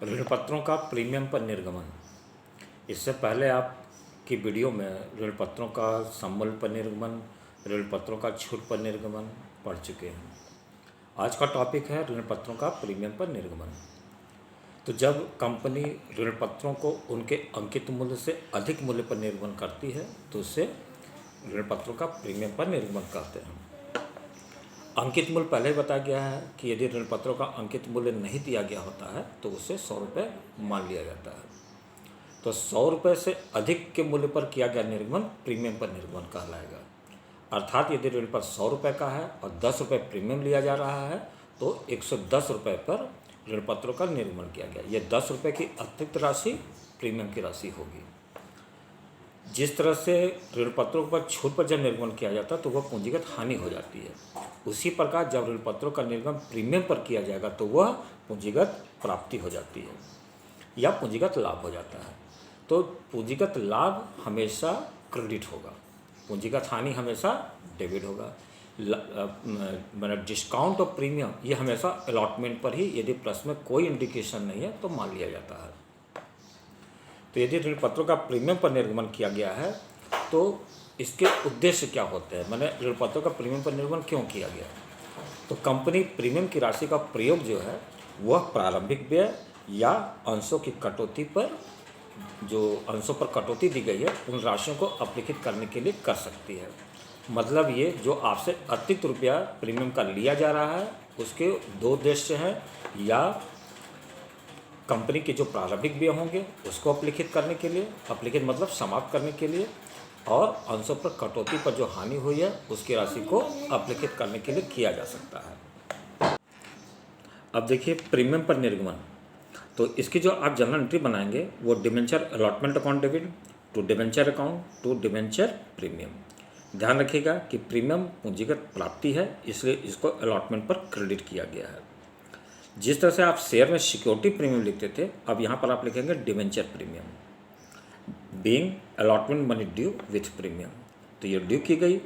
ऋण पत्रों का प्रीमियम पर निर्गमन। इससे पहले आपकी वीडियो में ऋण पत्रों का सम्मूल्य पर निर्गमन, ऋण पत्रों का छूट पर निर्गमन पढ़ चुके हैं। आज का टॉपिक है ऋण पत्रों का प्रीमियम पर निर्गमन। तो जब कंपनी ऋण पत्रों को उनके अंकित मूल्य से अधिक मूल्य पर निर्गमन करती है तो उसे ऋण पत्रों का प्रीमियम पर निर्गमन कहते हैं। अंकित मूल्य पहले ही बताया गया है कि यदि ऋण पत्रों का अंकित मूल्य नहीं दिया गया होता है तो उसे 100 रुपये मान लिया जाता है। तो 100 रुपये से अधिक के मूल्य पर किया गया निर्गमन प्रीमियम पर निर्गमन कहलाएगा। अर्थात यदि ऋण पर 100 रुपये का है और 10 रुपये प्रीमियम लिया जा रहा है तो 110 रुपये पर ऋण पत्रों का निर्गमन किया गया। ये 10 रुपये की अतिरिक्त राशि प्रीमियम की राशि होगी। जिस तरह से ऋण पत्रों पर छूट पर जब निर्गमन किया जाता है तो वह पूंजीगत हानि हो जाती है, उसी प्रकार जब ऋण पत्रों का निर्गमन प्रीमियम पर किया जाएगा तो वह पूंजीगत प्राप्ति हो जाती है या पूंजीगत लाभ हो जाता है। तो पूंजीगत लाभ हमेशा क्रेडिट होगा, पूंजीगत हानि हमेशा डेबिट होगा। मतलब डिस्काउंट ऑफ प्रीमियम ये हमेशा अलॉटमेंट पर ही, यदि प्रश्न में कोई इंडिकेशन नहीं है तो मान लिया जाता है। तो यदि ऋण पत्रों का प्रीमियम पर निर्गमन किया गया है तो इसके उद्देश्य क्या होते हैं, मैंने ऋण पत्रों का प्रीमियम पर निर्गमन क्यों किया गया। तो कंपनी प्रीमियम की राशि का प्रयोग जो है वह प्रारंभिक व्यय या अंशों की कटौती पर, जो अंशों पर कटौती दी गई है उन राशियों को अपलिखित करने के लिए कर सकती है। मतलब ये जो आपसे अतिरिक्त रुपया प्रीमियम का लिया जा रहा है उसके दो उद्देश्य हैं, या कंपनी के जो प्रारंभिक व्यय होंगे उसको अपलिखित करने के लिए, अपलिखित मतलब समाप्त करने के लिए, और अंशों पर कटौती पर जो हानि हुई है उसकी राशि को अपलिखित करने के लिए किया जा सकता है। अब देखिए प्रीमियम पर निर्गमन। तो इसकी जो आप जर्नल एंट्री बनाएंगे वो debenture allotment account debit to debenture account to debenture premium. ध्यान रखिएगा कि प्रीमियम पूंजीगत प्राप्ति है, इसलिए इसको अलॉटमेंट पर क्रेडिट किया गया है। जिस तरह से आप शेयर में सिक्योरिटी प्रीमियम लिखते थे, अब यहाँ पर आप लिखेंगे debenture premium, being allotment money due with premium. तो ये ड्यू की गई।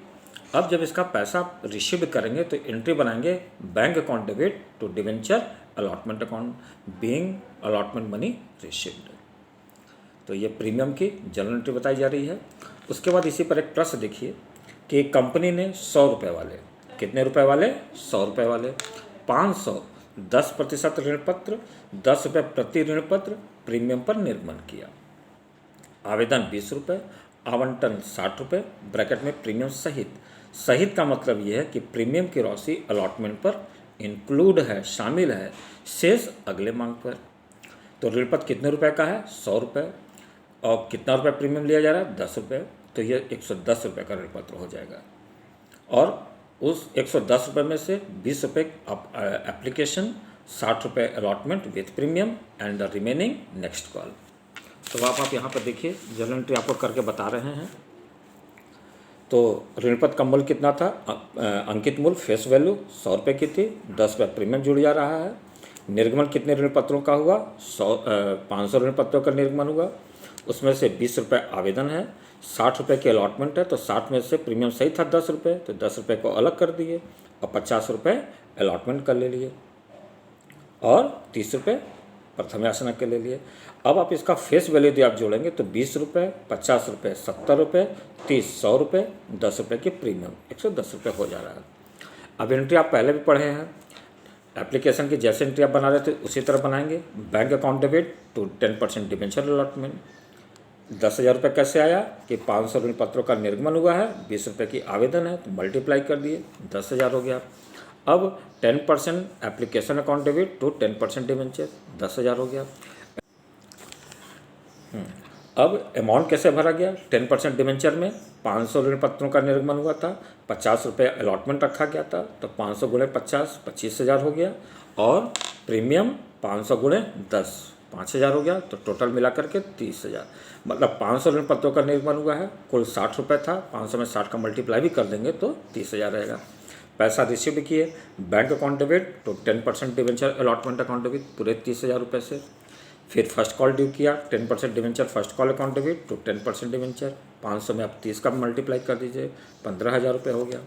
अब जब इसका पैसा आप रिसीव करेंगे तो एंट्री बनाएंगे bank account debit to debenture allotment account, being allotment money received. तो ये प्रीमियम की जर्नल एंट्री बताई जा रही है। उसके बाद इसी पर एक प्रश्न देखिए कि कंपनी ने 100 रुपये वाले, कितने रुपए वाले, 100 रुपये वाले 500 10% ऋण पत्र, 10 रुपये प्रति ऋण पत्र प्रीमियम पर निर्गमन किया। आवेदन 20 रुपये, आवंटन 60 रुपये, ब्रैकेट में प्रीमियम सहित। सहित का मतलब यह है कि प्रीमियम की राशि अलॉटमेंट पर इंक्लूड है, शामिल है, शेष अगले मांग पर। तो ऋण पत्र कितने रुपए का है, 100 रुपये, और कितना रुपये प्रीमियम लिया जा रहा है, 10 रुपये। तो यह 110 रुपये का ऋण पत्र हो जाएगा। और उस 110 रुपये में से 20 रुपये एप्लीकेशन, 60 रुपये allotment with premium and the remaining next call. तो आप यहाँ पर देखिए जर्नल एंट्री आपको करके बता रहे हैं। तो ऋण पत्र का मूल्य कितना था, अंकित मूल्य फेस वैल्यू 100 रुपये की थी, 10 रुपये प्रीमियम जुड़ जा रहा है। निर्गमन कितने ऋण पत्रों का हुआ, 500 ऋण पत्रों का निर्गमन हुआ। उसमें से 20 रुपये आवेदन है, 60 रुपये की अलॉटमेंट है, तो 60 में से प्रीमियम सही था 10 रुपये, तो 10 रुपये को अलग कर दिए और 50 रुपये अलॉटमेंट कर ले लिए और 30 रुपये प्रथम याचना के ले लिए। अब आप इसका फेस वैल्यू यदि आप जोड़ेंगे तो 20 रुपये, 50 रुपये, 70 रुपये, 30, 100 रुपये, 10 रुपये की प्रीमियम 110 रुपये हो जा रहा है। अब एंट्री आप पहले भी पढ़े हैं, एप्लीकेशन की जैसे एंट्री आप बना रहे थे उसी तरह बनाएंगे। Bank account debit to 10% debenture allotment. 10,000 रुपये कैसे आया कि 500 ऋण पत्रों का निर्गमन हुआ है, 20 रुपये की आवेदन है, तो मल्टीप्लाई कर दिए, 10,000 हो गया। अब 10% application account debit to 10% debenture, 10,000 हो गया। अब अमाउंट कैसे भरा गया, 10% डिबेंचर में 500 ऋण पत्रों का निर्गमन हुआ था, 50 रुपये अलॉटमेंट रखा गया था, तो 500 गुणे 50, 25,000 हो गया। और प्रीमियम 500 गुणे 10, 5,000 हो गया। तो टोटल मिला करके 30,000। मतलब 500 ऋण पत्रों का निर्गमन हुआ है, कुल 60 रुपये था, 500 में 60 का मल्टीप्लाई भी कर देंगे तो 30,000 रहेगा। पैसा रिसीव किए बैंक अकाउंट डेबिट तो 10% डिबेंचर अलॉटमेंट अकाउंट डेबिट पूरे 30,000 रुपये से। फिर फर्स्ट कॉल ड्यू किया, 10% debenture first call account debit तो 10% डिबेंचर, 500 में आप 30 का मल्टीप्लाई कर दीजिए, 15,000 रुपये हो गया।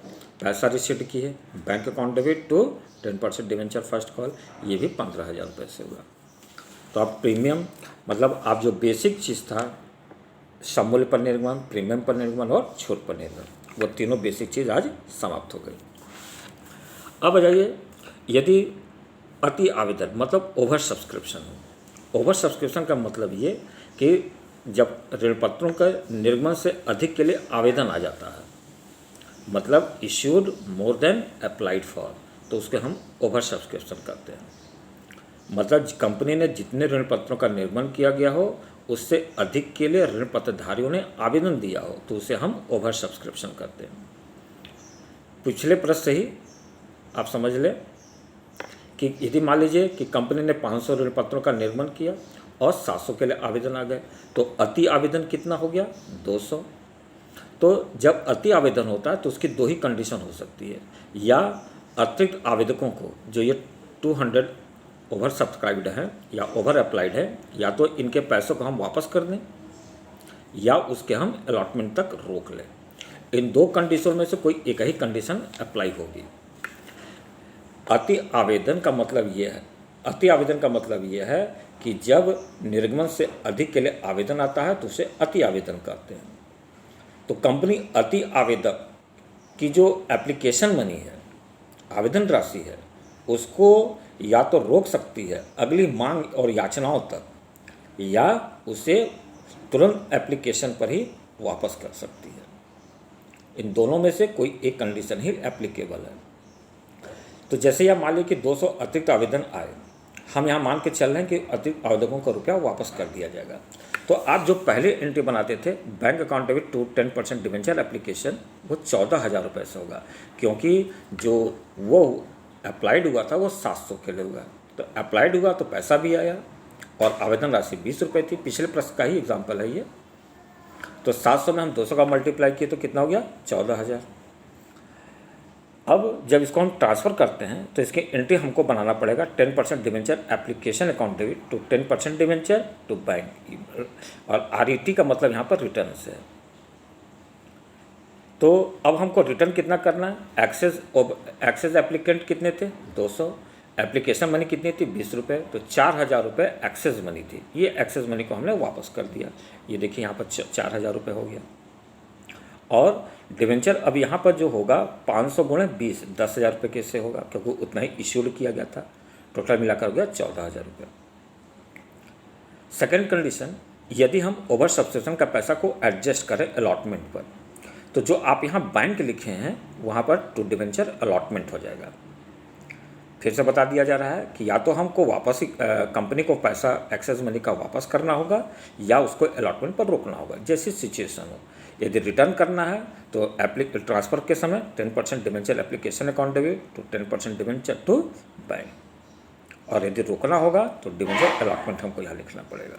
पैसा रिसीव किए बैंक अकाउंट डेबिट तो 10% डिबेंचर फर्स्ट कॉल, ये भी 15,000 रुपये से हुआ। तो आप प्रीमियम मतलब आप जो बेसिक चीज़ था, समूल्य पर निर्गमन, प्रीमियम पर निर्गमन और छूट पर निर्गमन, वो तीनों बेसिक चीज़ आज समाप्त हो गई। अब आ जाइए, यदि अति आवेदन मतलब ओवर सब्सक्रिप्शन हो। ओवर सब्सक्रिप्शन का मतलब ये कि जब ऋण पत्रों के निर्गमन से अधिक के लिए आवेदन आ जाता है, मतलब issued more than applied for, तो उसके हम ओवर सब्सक्रिप्शन करते हैं। मतलब कंपनी ने जितने ऋण पत्रों का निर्गमन किया गया हो उससे अधिक के लिए ऋण पत्रधारियों ने आवेदन दिया हो, तो उसे हम ओवर सब्सक्रिप्शन करते हैं। पिछले प्रश्न से ही आप समझ लें कि यदि मान लीजिए कि कंपनी ने 500 ऋण पत्रों का निर्गमन किया और 700 के लिए आवेदन आ गए, तो अति आवेदन कितना हो गया? 200। तो जब अति आवेदन होता है तो उसकी दो ही कंडीशन हो सकती है, या अतिरिक्त आवेदकों को जो ये 200 ओवर सब्सक्राइब्ड हैं या ओवर अप्लाइड है, या तो इनके पैसों को हम वापस कर दें या उसके हम अलॉटमेंट तक रोक लें। इन दो कंडीशन में से कोई एक ही कंडीशन अप्लाई होगी। अति आवेदन का मतलब ये है, अति आवेदन का मतलब ये है कि जब निर्गमन से अधिक के लिए आवेदन आता है तो उसे अति आवेदन कहते हैं। तो कंपनी अति आवेदक की जो एप्लीकेशन मनी है, आवेदन राशि है, उसको या तो रोक सकती है अगली मांग और याचनाओं तक, या उसे तुरंत एप्लीकेशन पर ही वापस कर सकती है। इन दोनों में से कोई एक कंडीशन ही एप्लीकेबल है। तो जैसे यह मान लीजिए कि 200 अतिरिक्त आवेदन आए, हम यहाँ मान के चल रहे हैं कि अतिरिक्त आवेदकों का रुपया वापस कर दिया जाएगा। तो आप जो पहले एंट्री बनाते थे bank account debit to 10% debenture application, वो 14,000 रुपये से होगा, क्योंकि जो वो अप्लाइड हुआ था वो 700 के लिए हुआ। तो अप्लाइड हुआ तो पैसा भी आया और आवेदन राशि 20 रुपये थी। पिछले प्रश्न का ही एग्जाम्पल है ये। तो 700 में हम 200 का मल्टीप्लाई किए तो कितना हो गया? 14,000। अब जब इसको हम ट्रांसफ़र करते हैं तो इसकी एंट्री हमको बनाना पड़ेगा 10% debenture application account debit to 10% debenture to bank, और RET का मतलब यहाँ पर रिटर्न है। तो अब हमको रिटर्न कितना करना है? एक्सेस एप्लीकेंट कितने थे? 200। एप्लीकेशन मनी कितनी थी? 20 रुपये। तो 4,000 रुपये एक्सेस मनी थी। ये एक्सेस मनी को हमने वापस कर दिया। ये देखिए यहाँ पर 4,000 रुपये हो गया। और डिवेंचर अब यहाँ पर जो होगा 500 गुणे 20, 10,000 रुपये कैसे होगा, क्योंकि उतना ही इश्यूड किया गया था। टोटल मिलाकर हो गया 14,000 रुपये। सेकेंड कंडीशन, यदि हम ओवर सब्सक्रिप्शन का पैसा को एडजस्ट करें अलॉटमेंट पर, तो जो आप यहाँ बैंक लिखे हैं वहाँ पर टू डिवेंचर अलॉटमेंट हो जाएगा। फिर से बता दिया जा रहा है कि या तो हमको वापस ही कंपनी को पैसा एक्सेस मनी का वापस करना होगा या उसको अलॉटमेंट पर रोकना होगा, जैसी सिचुएशन हो। यदि रिटर्न करना है तो ट्रांसफ़र के समय 10% debenture application account debit to 10% debenture to bank, और यदि रोकना होगा तो डिवेंचर अलॉटमेंट हमको यहाँ लिखना पड़ेगा।